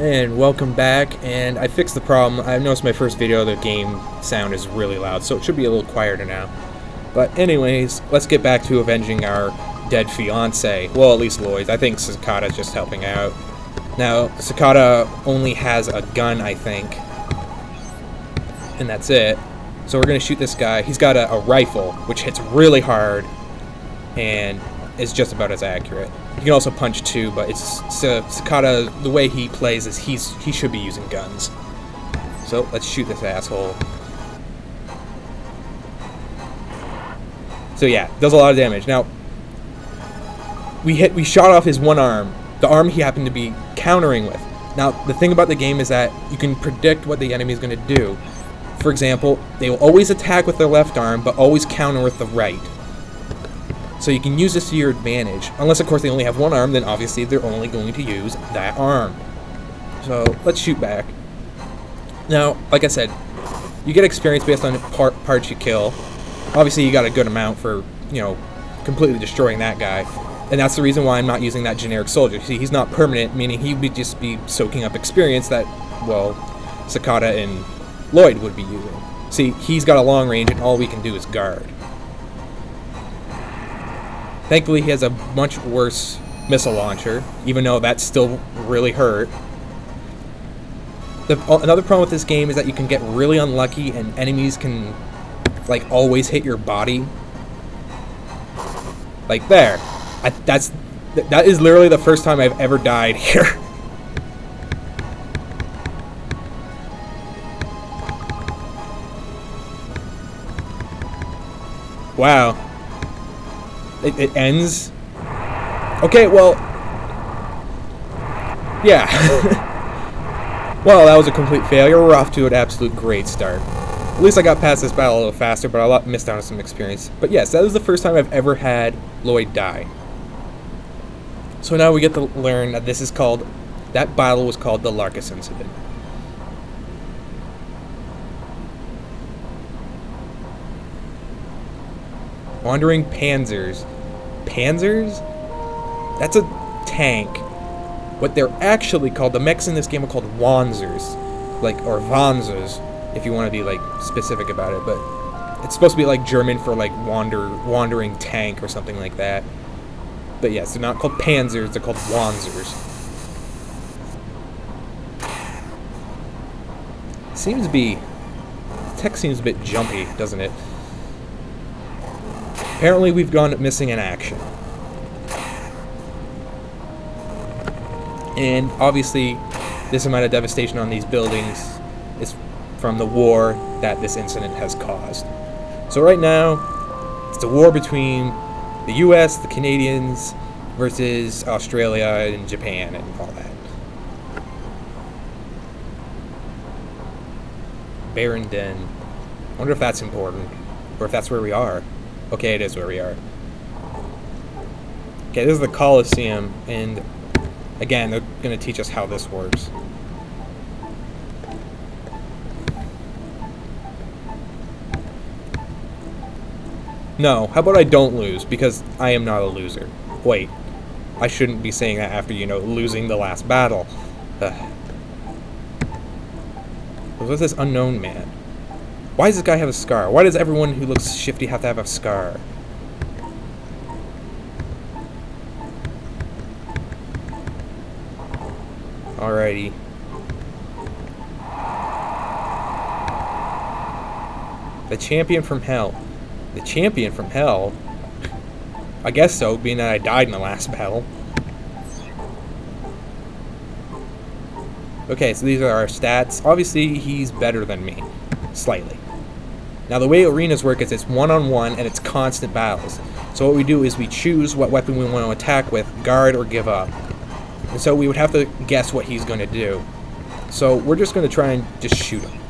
And welcome back, and I fixed the problem. I've noticed my first video the game sound is really loud, so it should be a little quieter now. But anyways, let's get back to avenging our dead fiance. Well, at least Lloyd's. I think Sakata's just helping out. Now, Sakata only has a gun, I think. And that's it. So we're going to shoot this guy. He's got a rifle, which hits really hard, and is just about as accurate. You can also punch too, but it's Sakata, the way he plays is he should be using guns. So let's shoot this asshole. So yeah, does a lot of damage. Now we shot off his one arm, the arm he happened to be countering with. Now the thing about the game is that you can predict what the enemy is going to do. For example, they will always attack with their left arm, but always counter with the right. So you can use this to your advantage. Unless, of course, they only have one arm, then obviously they're only going to use that arm. So let's shoot back. Now, like I said, you get experience based on parts you kill. Obviously, you got a good amount for, you know, completely destroying that guy. And that's the reason why I'm not using that generic soldier. See, he's not permanent, meaning he would just be soaking up experience that, well, Sakata and Lloyd would be using. See, he's got a long range, and all we can do is guard. Thankfully, he has a much worse missile launcher, even though that still really hurt. Another problem with this game is that you can get really unlucky, and enemies can, like, always hit your body. Like there. That is literally the first time I've ever died here. Wow. It ends. Okay, well, yeah. Well, that was a complete failure. We're off to an absolute great start. At least I got past this battle a little faster, but I missed out on some experience. But yes, that was the first time I've ever had Lloyd die. So now we get to learn that this is called, that battle was called the Larkus Incident. Wandering Panzers. Panzers? That's a tank. What they're actually called, the mechs in this game are called Wanzers. Like, or Wanzers, if you want to be, like, specific about it. But it's supposed to be, like, German for, like, wandering tank or something like that. But yes, they're not called Panzers, they're called Wanzers. Seems to be... the text seems a bit jumpy, doesn't it? Apparently we've gone missing in action. And obviously this amount of devastation on these buildings is from the war that this incident has caused. So right now, it's a war between the US, the Canadians, versus Australia and Japan and all that. Barrenden. I wonder if that's important, or if that's where we are. Okay, it is where we are. Okay, this is the Coliseum, and again, they're going to teach us how this works. No, how about I don't lose, because I am not a loser. Wait, I shouldn't be saying that after, you know, losing the last battle. What's this unknown man? Why does this guy have a scar? Why does everyone who looks shifty have to have a scar? Alrighty. The champion from hell. The champion from hell? I guess so, being that I died in the last battle. Okay, so these are our stats. Obviously, he's better than me. Slightly. Now the way arenas work is it's one-on-one and it's constant battles. So what we do is we choose what weapon we want to attack with, guard or give up. And so we would have to guess what he's going to do. So we're just going to try and just shoot him.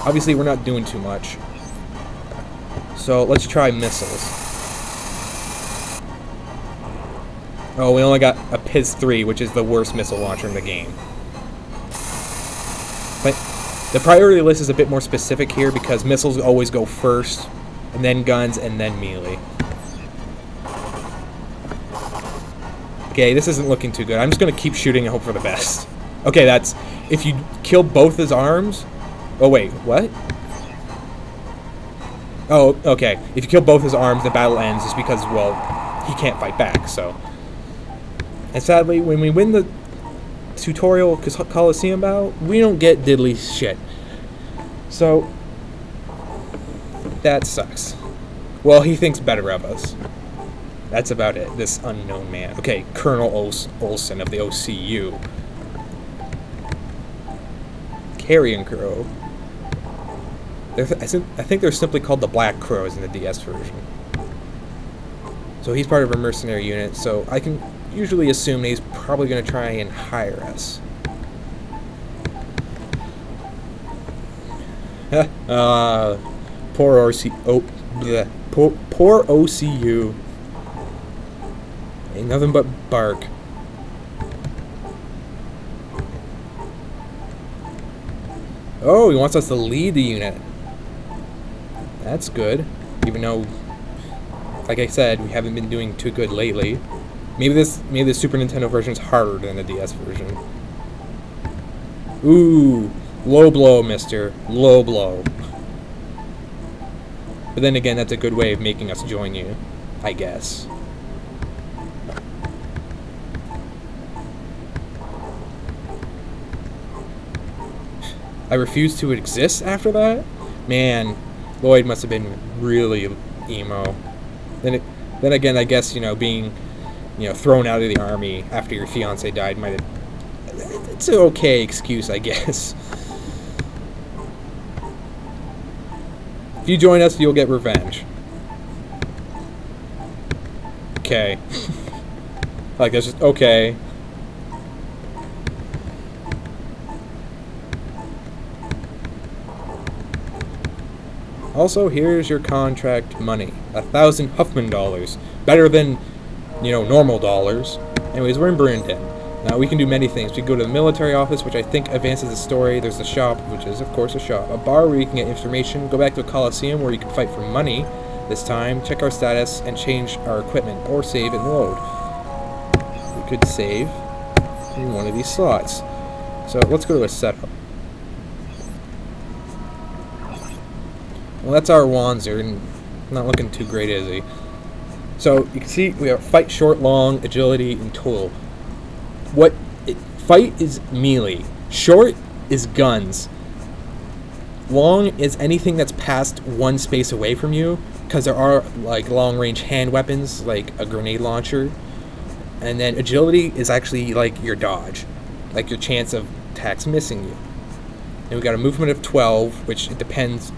Obviously we're not doing too much. So let's try missiles. Oh, we only got a PIS 3, which is the worst missile launcher in the game. But the priority list is a bit more specific here because missiles always go first, and then guns, and then melee. Okay, this isn't looking too good. I'm just gonna keep shooting and hope for the best. Okay, that's... If you kill both his arms... Oh, wait, what? Oh, okay. If you kill both his arms, the battle ends just because, well, he can't fight back, so... And sadly, when we win the tutorial Coliseum battle, we don't get diddly shit. So... That sucks. Well, he thinks better of us. That's about it, this unknown man. Okay, Colonel Olsen of the OCU. Carrion Crow. I think they're simply called the Black Crows in the DS version. So he's part of a mercenary unit, so I can usually assume that he's probably going to try and hire us. Poor OCU. Ain't nothing but bark. Oh, he wants us to lead the unit. That's good. Even though, like I said, we haven't been doing too good lately. Maybe the Super Nintendo version is harder than the DS version. Ooh, low blow, mister. Low blow. But then again, that's a good way of making us join you, I guess. I refuse to exist after that? Man, Lloyd must have been really emo. Then again, I guess, being, thrown out of the army after your fiance died might have... It's an okay excuse, I guess. If you join us, you'll get revenge. Okay. Like, that's just... Okay. Also, here's your contract money. 1,000 Huffman dollars. Better than, normal dollars. Anyways, we're in Brandon. Now, we can do many things. We can go to the military office, which I think advances the story. There's the shop, which is, of course, a shop. A bar where you can get information. Go back to a Coliseum where you can fight for money. This time, check our status and change our equipment. Or save and load. We could save in one of these slots. So, let's go to a setup. Well, that's our Wanzer, and not looking too great, is he? So, you can see we have fight, short, long, agility, and tool. Fight is melee. Short is guns. Long is anything that's past one space away from you, because there are, like, long-range hand weapons, like a grenade launcher. And then agility is actually, like, your dodge. Like, your chance of attacks missing you. And we got a movement of 12, which it depends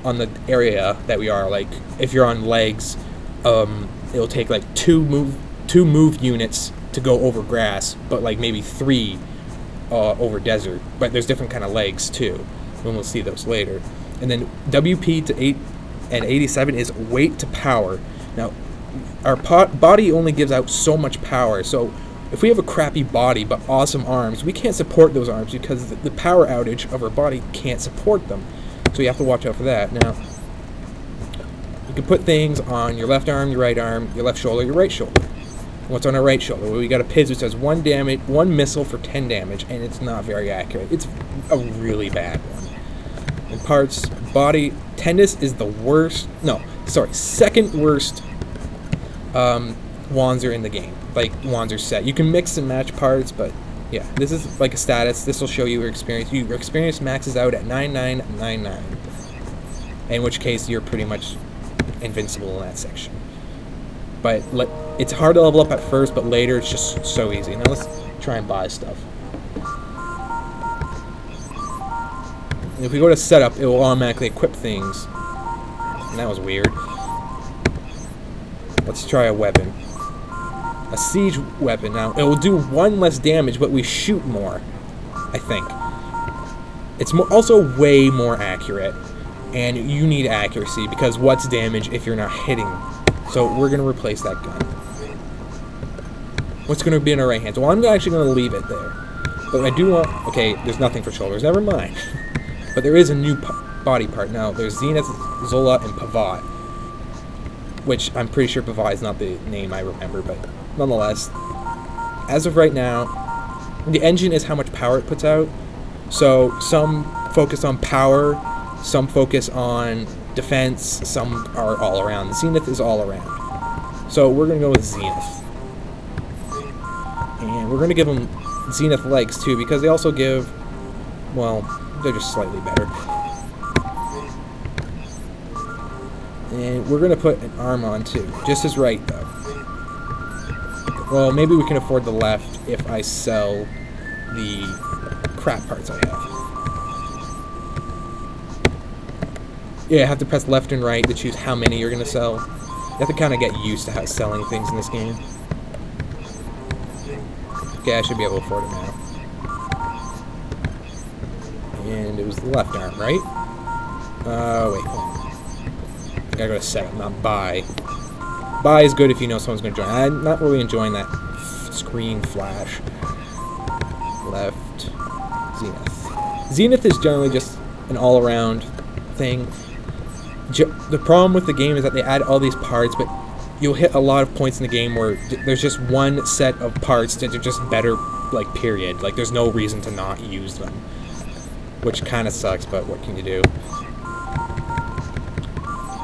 on the area that we are. Like, if you're on legs, it'll take like two move units to go over grass, but like maybe 3 over desert. But there's different kind of legs too, and we'll see those later. And then WP to 8 and 87 is weight to power. Now, our body only gives out so much power, so if we have a crappy body but awesome arms, we can't support those arms because the power outage of our body can't support them. So you have to watch out for that. Now, you can put things on your left arm, your right arm, your left shoulder, your right shoulder. What's on our right shoulder? Well, we got a Piz which says 1 missile for 10 damage, and it's not very accurate. It's a really bad one. In parts, body, tennis is the worst. No, sorry, second worst Wanzer in the game. Like Wanzer set. You can mix and match parts, but yeah, this is like a status. This will show you your experience. Your experience maxes out at 9999. In which case, you're pretty much invincible in that section. But it's hard to level up at first, but later it's just so easy. Now let's try and buy stuff. And if we go to setup, it will automatically equip things. And that was weird. Let's try a weapon. A siege weapon. Now, it will do 1 less damage, but we shoot more, I think. It's also way more accurate, and you need accuracy, because what's damage if you're not hitting? So we're going to replace that gun. What's going to be in our right hand? Well, I'm actually going to leave it there. But I do want... Okay, there's nothing for shoulders. Never mind. But there is a new body part. Now, there's Zenith, Zola, and Pavat. Which I'm pretty sure Pavat is not the name I remember, but nonetheless, as of right now, the engine is how much power it puts out. So some focus on power, some focus on defense, some are all around. Zenith is all around. So we're going to go with Zenith. And we're going to give them Zenith legs too, because they also give, well, they're just slightly better. And we're going to put an arm on too. Just as right though. Well, maybe we can afford the left if I sell the crap parts I have. Yeah, I have to press left and right to choose how many you're going to sell. You have to kind of get used to how selling things in this game. Okay, I should be able to afford it now. And it was the left arm, right? Wait, hold on. I gotta go to setup, not buy. Buy is good if you know someone's gonna join. I'm not really enjoying that screen flash. Left. Zenith. Zenith is generally just an all-around thing. The problem with the game is that they add all these parts, but you'll hit a lot of points in the game where there's just one set of parts that are just better, like, period. Like, there's no reason to not use them. Which kind of sucks, but what can you do?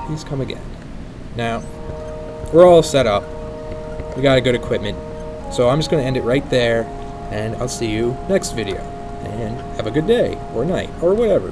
Please come again. Now, we're all set up. We got a good equipment. So I'm just going to end it right there, and I'll see you next video. And have a good day, or night, or whatever.